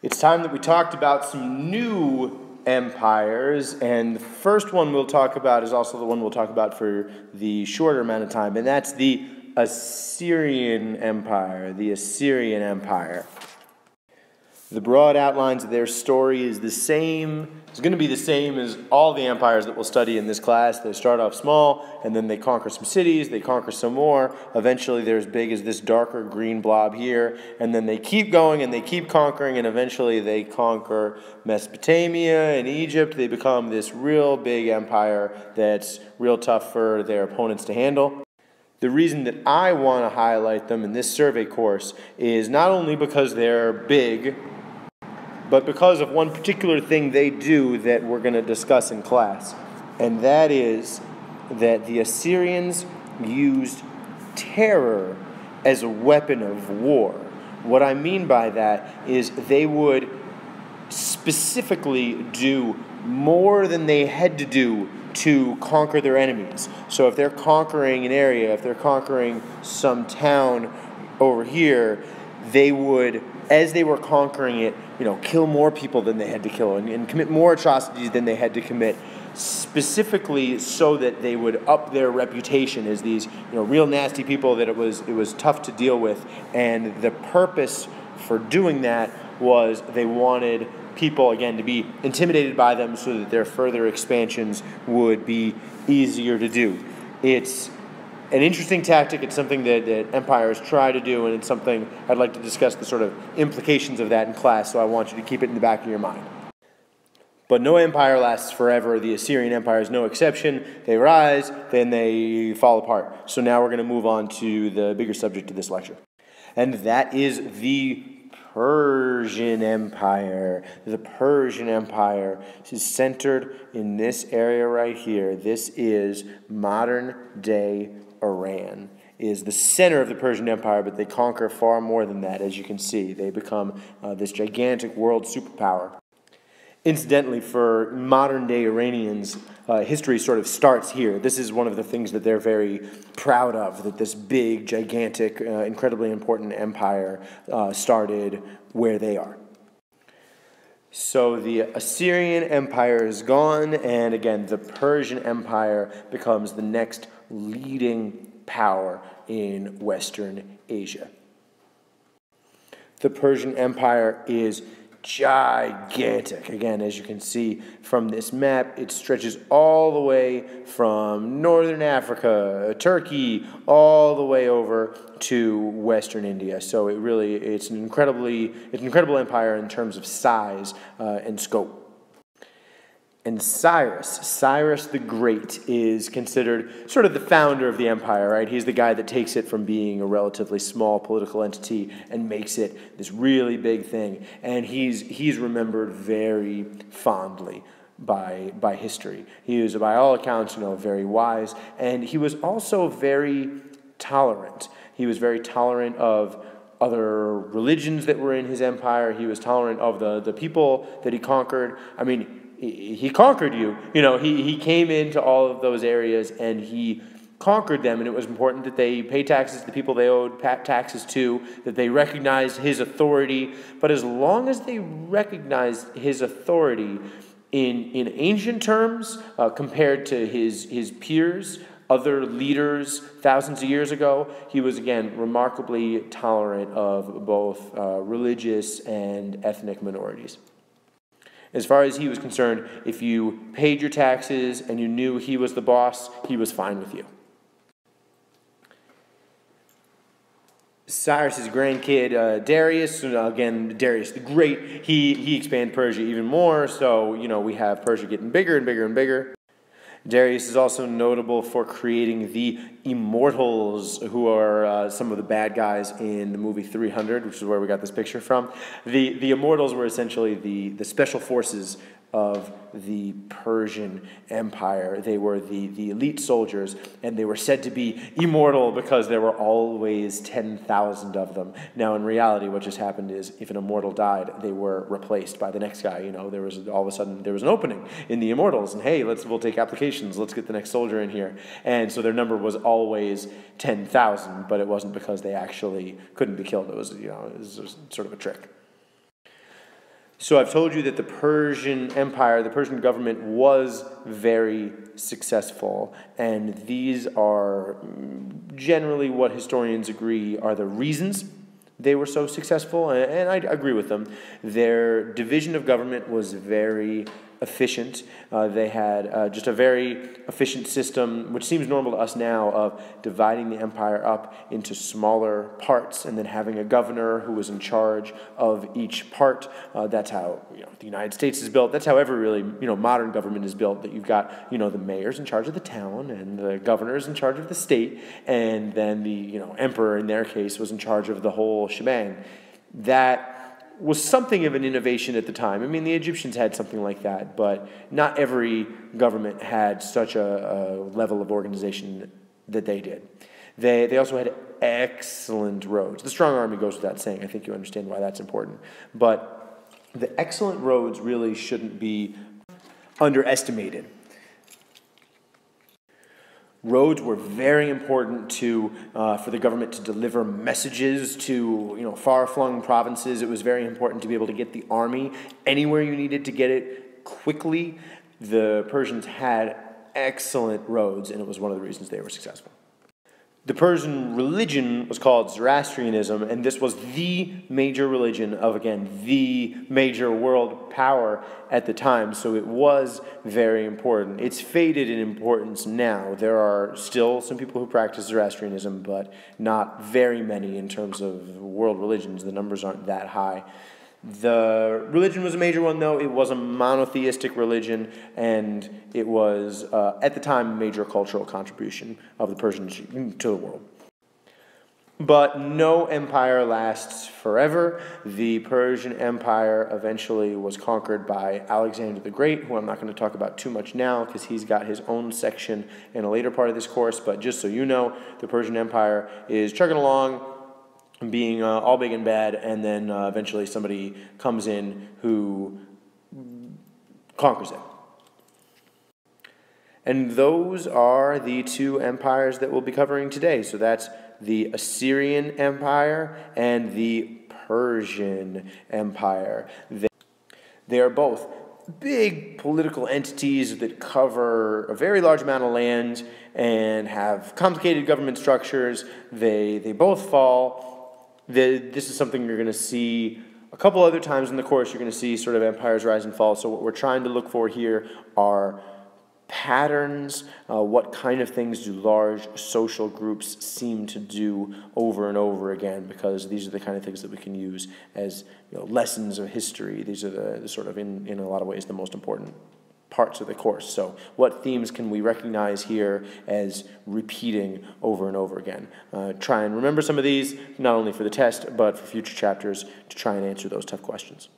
It's time that we talked about some new empires, and the first one we'll talk about is also the one we'll talk about for the shorter amount of time, and that's the Assyrian Empire. The Assyrian Empire. The broad outlines of their story is the same. It's going to be the same as all the empires that we'll study in this class. They start off small, and then they conquer some cities, they conquer some more. Eventually they're as big as this darker green blob here, and then they keep going and they keep conquering, and eventually they conquer Mesopotamia and Egypt. They become this real big empire that's real tough for their opponents to handle. The reason that I want to highlight them in this survey course is not only because they're big, but because of one particular thing they do that we're going to discuss in class. And that is that the Assyrians used terror as a weapon of war. What I mean by that is they would specifically do more than they had to do to conquer their enemies. So if they're conquering an area, if they're conquering some town over here, they would, as they were conquering it, kill more people than they had to kill and commit more atrocities than they had to commit, specifically so that they would up their reputation as these real nasty people that it was tough to deal with. And the purpose for doing that was they wanted people, again, to be intimidated by them so that their further expansions would be easier to do. It's an interesting tactic. It's something that empires try to do, and it's something I'd like to discuss the sort of implications of that in class, so I want you to keep it in the back of your mind. But no empire lasts forever. The Assyrian Empire is no exception. They rise, then they fall apart. So now we're going to move on to the bigger subject of this lecture, and that is the Persian Empire. The Persian Empire is centered in this area right here. This is modern-day Iran. Is the center of the Persian Empire, but they conquer far more than that, as you can see. They become this gigantic world superpower. Incidentally, for modern-day Iranians, history sort of starts here. This is one of the things that they're very proud of, that this big, gigantic, incredibly important empire started where they are. So the Assyrian Empire is gone, and again, the Persian Empire becomes the next leading power in Western Asia. The Persian Empire is gigantic. Again, as you can see from this map, it stretches all the way from northern Africa, Turkey, all the way over to Western India. So it's an incredible empire in terms of size and scope. And Cyrus the Great is considered sort of the founder of the empire, right? He's the guy that takes it from being a relatively small political entity and makes it this really big thing. And he's remembered very fondly by history. He was, by all accounts, very wise, and he was also very tolerant. He was very tolerant of other religions that were in his empire. He was tolerant of the people that he conquered. I mean, he conquered you. He came into all of those areas and he conquered them, and it was important that they pay taxes to the people they owed taxes to, that they recognized his authority. But as long as they recognized his authority in ancient terms compared to his peers, other leaders thousands of years ago, he was, again, remarkably tolerant of both religious and ethnic minorities. As far as he was concerned, if you paid your taxes and you knew he was the boss, he was fine with you. Cyrus's grandkid, Darius, again, Darius the Great, he expanded Persia even more, so, we have Persia getting bigger and bigger and bigger. Darius is also notable for creating the Immortals, who are some of the bad guys in the movie 300, which is where we got this picture from. The Immortals were essentially the special forces of the Persian Empire. They were the elite soldiers, and they were said to be immortal because there were always 10,000 of them. Now, in reality, what just happened is if an immortal died, they were replaced by the next guy. There was all of a sudden there was an opening in the Immortals, and hey, we'll take applications. Let's get the next soldier in here. And so their number was always 10,000, but it wasn't because they actually couldn't be killed. It was, it was sort of a trick. So I've told you that the Persian Empire, the Persian government was very successful, and these are generally what historians agree are the reasons they were so successful, and I agree with them. Their division of government was very efficient. They had just a very efficient system, which seems normal to us now, of dividing the empire up into smaller parts and then having a governor who was in charge of each part. That's how the United States is built. That's how every really modern government is built. That you've got the mayors in charge of the town and the governors in charge of the state, and then the emperor in their case was in charge of the whole shebang. That was something of an innovation at the time. I mean, the Egyptians had something like that, but not every government had such a level of organization that they did. They also had excellent roads. The strong army goes without saying. I think you understand why that's important. But the excellent roads really shouldn't be underestimated. Roads were very important for the government to deliver messages to far-flung provinces. It was very important to be able to get the army anywhere you needed to get it quickly. The Persians had excellent roads, and it was one of the reasons they were successful. The Persian religion was called Zoroastrianism, and this was the major religion of, again, the major world power at the time, so it was very important. It's faded in importance now. There are still some people who practice Zoroastrianism, but not very many in terms of world religions. The numbers aren't that high. The religion was a major one, though. It was a monotheistic religion, and it was, at the time, a major cultural contribution of the Persians to the world. But no empire lasts forever. The Persian Empire eventually was conquered by Alexander the Great, who I'm not going to talk about too much now because he's got his own section in a later part of this course. But just so you know, the Persian Empire is chugging along, being all big and bad, and then eventually somebody comes in who conquers it. And those are the two empires that we'll be covering today. So that's the Assyrian Empire and the Persian Empire. They are both big political entities that cover a very large amount of land and have complicated government structures. They both fall. This is something you're going to see a couple other times in the course. You're going to see sort of empires rise and fall. So what we're trying to look for here are patterns. What kind of things do large social groups seem to do over and over again? Because these are the kind of things that we can use as lessons of history. These are the sort of, in a lot of ways, the most important parts of the course. So what themes can we recognize here as repeating over and over again? Try and remember some of these, not only for the test, but for future chapters to try and answer those tough questions.